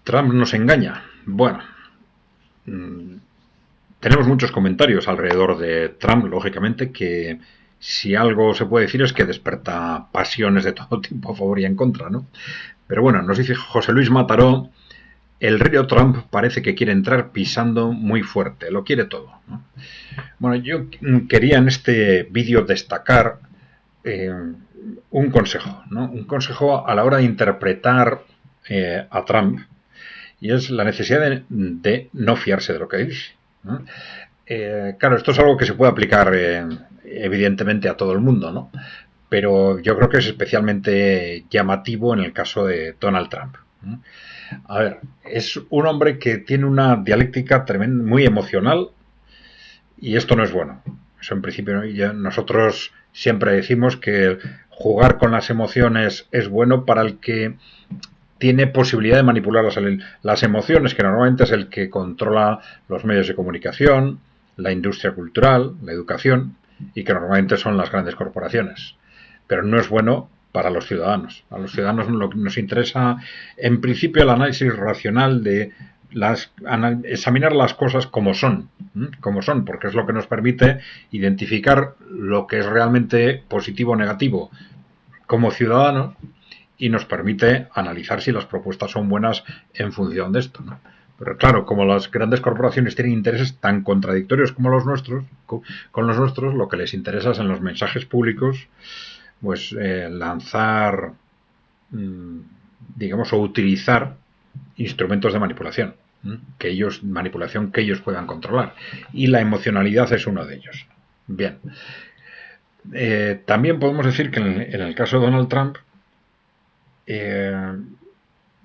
Trump nos engaña. Bueno, mm, tenemos muchos comentarios alrededor de Trump, lógicamente, que si algo se puede decir es que desperta pasiones de todo tipo a favor y en contra, ¿no? Pero bueno, nos dice José Luis Mataró, el río Trump parece que quiere entrar pisando muy fuerte, lo quiere todo, ¿no? Bueno, yo quería en este vídeo destacar un consejo, ¿no? Un consejo a la hora de interpretar a Trump, y es la necesidad de no fiarse de lo que dice, ¿no? Claro, esto es algo que se puede aplicar evidentemente a todo el mundo, ¿no? Pero yo creo que es especialmente llamativo en el caso de Donald Trump, ¿no? A ver, es un hombre que tiene una dialéctica tremenda, muy emocional, y esto no es bueno. Eso en principio, ¿no? Ya nosotros siempre decimos que jugar con las emociones es bueno para el que tiene posibilidad de manipular las emociones, que normalmente es el que controla los medios de comunicación, la industria cultural, la educación, y que normalmente son las grandes corporaciones. Pero no es bueno para los ciudadanos. A los ciudadanos nos interesa, en principio, el análisis racional de examinar las cosas como son, porque es lo que nos permite identificar lo que es realmente positivo o negativo como ciudadanos, y nos permite analizar si las propuestas son buenas en función de esto, ¿no? Pero claro, como las grandes corporaciones tienen intereses tan contradictorios como los nuestros, con los nuestros, lo que les interesa es en los mensajes públicos, pues lanzar, digamos, o utilizar instrumentos de manipulación, manipulación que ellos puedan controlar. Y la emocionalidad es uno de ellos. Bien. También podemos decir que en el caso de Donald Trump,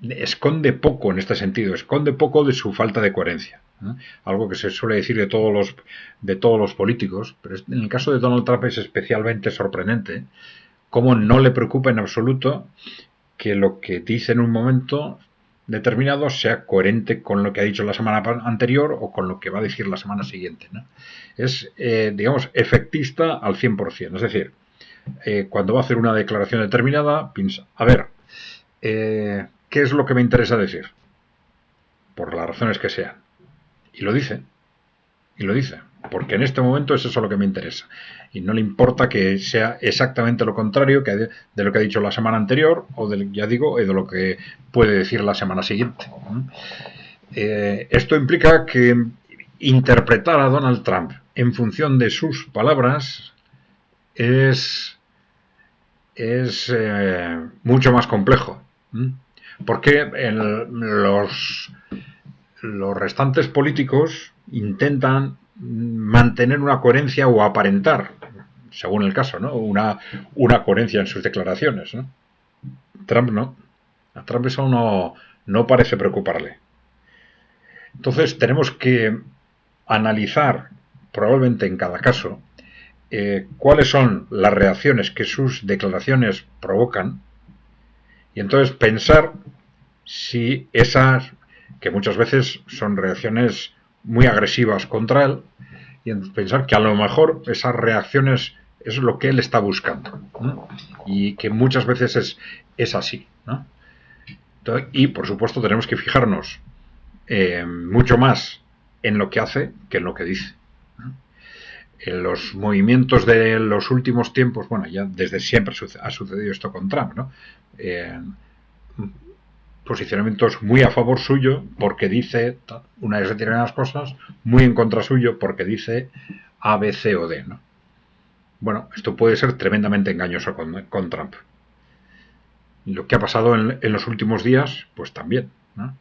esconde poco en este sentido, esconde poco de su falta de coherencia, ¿eh? Algo que se suele decir de todos los políticos, pero en el caso de Donald Trump es especialmente sorprendente cómo no le preocupa en absoluto que lo que dice en un momento determinado sea coherente con lo que ha dicho la semana anterior o con lo que va a decir la semana siguiente, ¿no? Es, digamos, efectista al 100%. Es decir, cuando va a hacer una declaración determinada, piensa, a ver, ¿qué es lo que me interesa decir? Por las razones que sean. Y lo dice. Y lo dice. Porque en este momento es eso lo que me interesa. Y no le importa que sea exactamente lo contrario de lo que ha dicho la semana anterior, o ya digo, de lo que puede decir la semana siguiente. Esto implica que interpretar a Donald Trump en función de sus palabras es mucho más complejo. Porque los restantes políticos intentan mantener una coherencia o aparentar, según el caso, ¿no? una coherencia en sus declaraciones, ¿no? Trump no. A Trump eso no parece preocuparle. Entonces tenemos que analizar, probablemente en cada caso, cuáles son las reacciones que sus declaraciones provocan, y entonces pensar si esas, que muchas veces son reacciones muy agresivas contra él, y pensar que a lo mejor esas reacciones es lo que él está buscando, ¿no? Y que muchas veces es así, ¿no? Entonces, y por supuesto tenemos que fijarnos mucho más en lo que hace que en lo que dice, ¿no? En los movimientos de los últimos tiempos, bueno, ya desde siempre ha sucedido esto con Trump, ¿no? Posicionamientos muy a favor suyo porque dice unas determinadas cosas, muy en contra suyo porque dice A, B, C o D, ¿no? Bueno, esto puede ser tremendamente engañoso con Trump. Y lo que ha pasado en los últimos días, pues también, ¿no?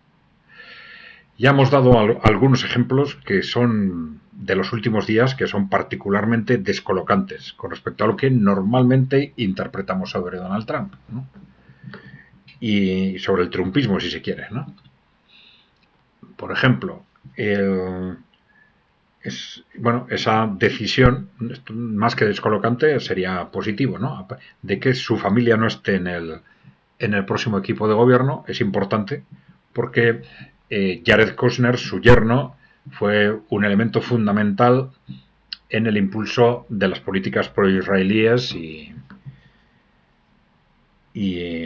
Ya hemos dado algunos ejemplos que son de los últimos días que son particularmente descolocantes con respecto a lo que normalmente interpretamos sobre Donald Trump, ¿no? Y sobre el trumpismo, si se quiere, ¿no? Por ejemplo, esa decisión, más que descolocante, sería positivo, ¿no? De que su familia no esté en el próximo equipo de gobierno es importante porque Jared Kushner, su yerno, fue un elemento fundamental en el impulso de las políticas pro-israelíes y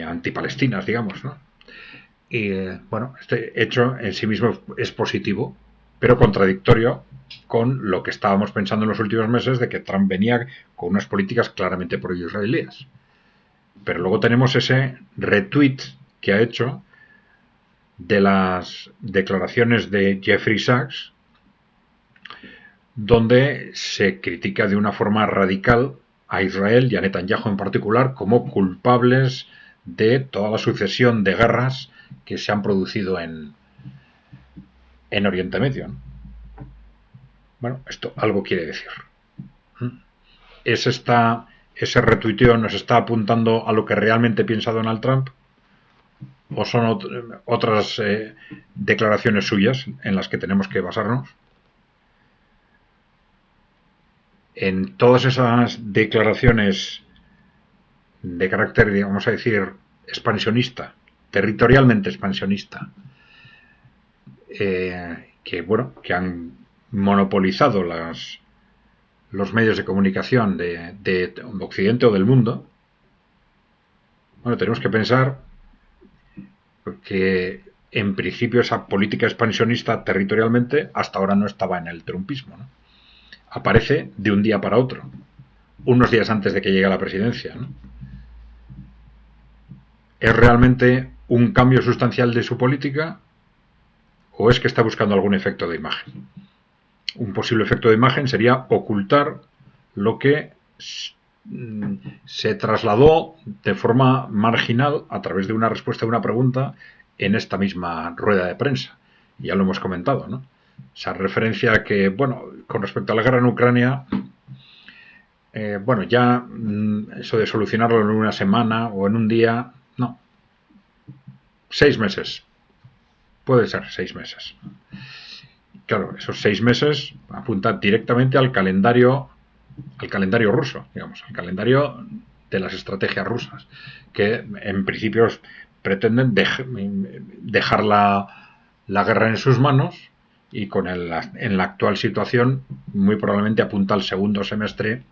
antipalestinas, digamos, ¿no? Y bueno, este hecho en sí mismo es positivo, pero contradictorio con lo que estábamos pensando en los últimos meses de que Trump venía con unas políticas claramente pro-israelíes. Pero luego tenemos ese retweet que ha hecho de las declaraciones de Jeffrey Sachs, donde se critica de una forma radical a Israel y a Netanyahu en particular como culpables de toda la sucesión de guerras que se han producido en Oriente Medio, ¿no? Bueno, esto algo quiere decir. Ese retuiteo nos está apuntando a lo que realmente piensa Donald Trump, o son otras declaraciones suyas en las que tenemos que basarnos. En todas esas declaraciones de carácter, vamos a decir, expansionista, territorialmente expansionista, que han monopolizado los medios de comunicación de Occidente o del mundo. Bueno, tenemos que pensar que en principio esa política expansionista territorialmente hasta ahora no estaba en el trumpismo, ¿no? Aparece de un día para otro, unos días antes de que llegue a la presidencia, ¿no? ¿Es realmente un cambio sustancial de su política o es que está buscando algún efecto de imagen? Un posible efecto de imagen sería ocultar lo que se trasladó de forma marginal a través de una respuesta a una pregunta en esta misma rueda de prensa. Ya lo hemos comentado, ¿no? Esa referencia a que, bueno, con respecto a la guerra en Ucrania, bueno, ya eso de solucionarlo en una semana o en un día, no. 6 meses. Puede ser 6 meses. Claro, esos 6 meses apuntan directamente al calendario ruso, digamos, al calendario de las estrategias rusas, que en principio pretenden dejar la guerra en sus manos y en la actual situación muy probablemente apunta al segundo semestre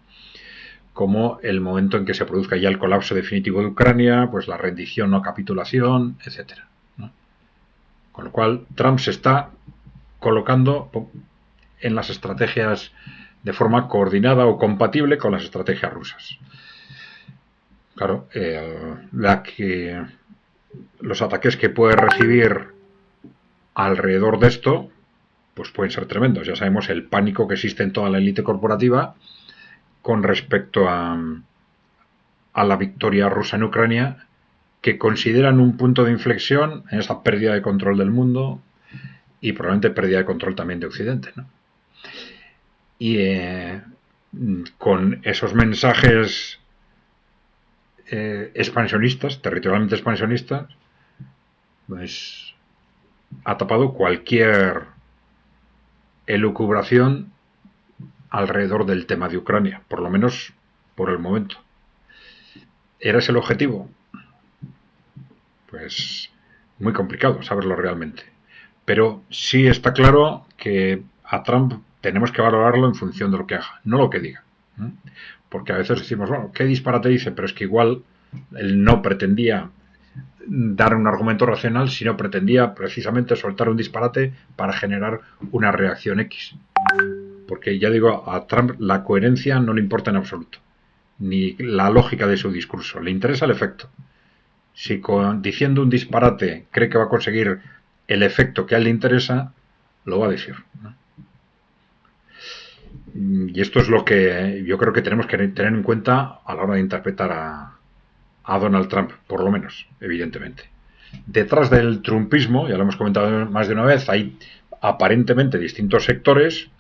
como el momento en que se produzca ya el colapso definitivo de Ucrania, pues la rendición o capitulación, etcétera, ¿no? Con lo cual Trump se está colocando en las estrategias de forma coordinada o compatible con las estrategias rusas. Claro, los ataques que puede recibir alrededor de esto, pues pueden ser tremendos. Ya sabemos el pánico que existe en toda la élite corporativa con respecto a la victoria rusa en Ucrania, que consideran un punto de inflexión en esa pérdida de control del mundo y probablemente pérdida de control también de Occidente, ¿no? Y con esos mensajes expansionistas, territorialmente expansionistas, pues ha tapado cualquier elucubración alrededor del tema de Ucrania, por lo menos por el momento. ¿Era ese el objetivo? Pues muy complicado saberlo realmente. Pero sí está claro que a Trump tenemos que valorarlo en función de lo que haga, no lo que diga. Porque a veces decimos, bueno, ¿qué disparate dice? Pero es que igual él no pretendía dar un argumento racional, sino pretendía precisamente soltar un disparate para generar una reacción X. Porque ya digo, a Trump la coherencia no le importa en absoluto, ni la lógica de su discurso, le interesa el efecto. Si diciendo un disparate cree que va a conseguir el efecto que a él le interesa, lo va a decir, ¿no? Y esto es lo que yo creo que tenemos que tener en cuenta a la hora de interpretar a Donald Trump, por lo menos, evidentemente. Detrás del trumpismo, ya lo hemos comentado más de una vez, hay aparentemente distintos sectores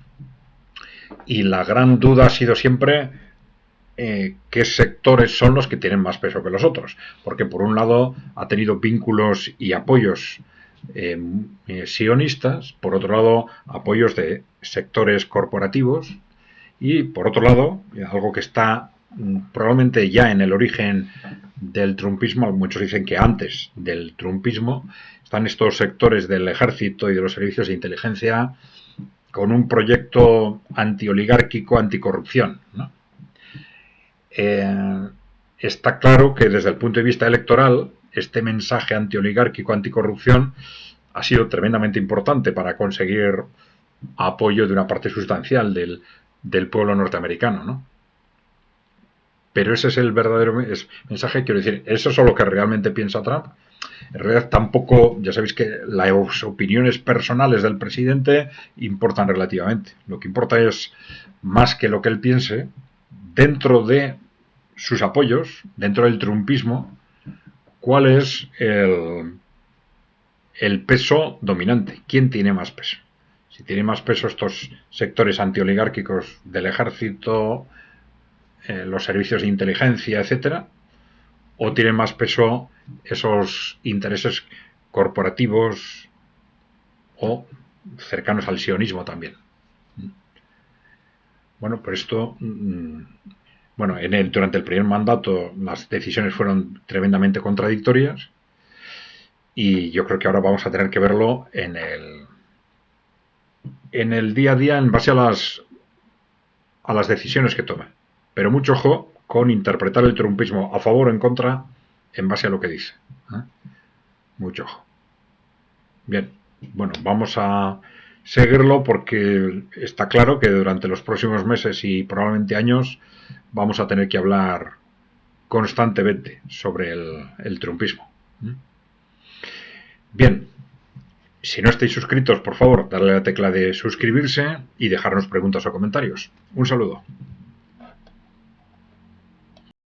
y la gran duda ha sido siempre qué sectores son los que tienen más peso que los otros, porque por un lado ha tenido vínculos y apoyos sionistas, por otro lado apoyos de sectores corporativos y por otro lado algo que está probablemente ya en el origen del trumpismo, muchos dicen que antes del trumpismo, están estos sectores del ejército y de los servicios de inteligencia con un proyecto antioligárquico, anticorrupción, ¿no? Está claro que desde el punto de vista electoral este mensaje antioligárquico, anticorrupción, ha sido tremendamente importante para conseguir apoyo de una parte sustancial del pueblo norteamericano, ¿no? Pero ese es el verdadero mensaje, quiero decir, eso es lo que realmente piensa Trump. En realidad tampoco, ya sabéis que las opiniones personales del presidente importan relativamente. Lo que importa es, más que lo que él piense, dentro de sus apoyos, dentro del trumpismo, cuál es el peso dominante, quién tiene más peso. Si tiene más peso estos sectores antioligárquicos del ejército, los servicios de inteligencia, etcétera, o tienen más peso esos intereses corporativos o cercanos al sionismo también. Bueno, pues esto, bueno, durante el primer mandato las decisiones fueron tremendamente contradictorias y yo creo que ahora vamos a tener que verlo en el día a día en base a las decisiones que tome. Pero mucho ojo con interpretar el trumpismo a favor o en contra en base a lo que dice. Mucho ojo. Bien, bueno, vamos a seguirlo porque está claro que durante los próximos meses y probablemente años vamos a tener que hablar constantemente sobre el trumpismo. Bien, si no estáis suscritos, por favor, darle a la tecla de suscribirse y dejarnos preguntas o comentarios. Un saludo.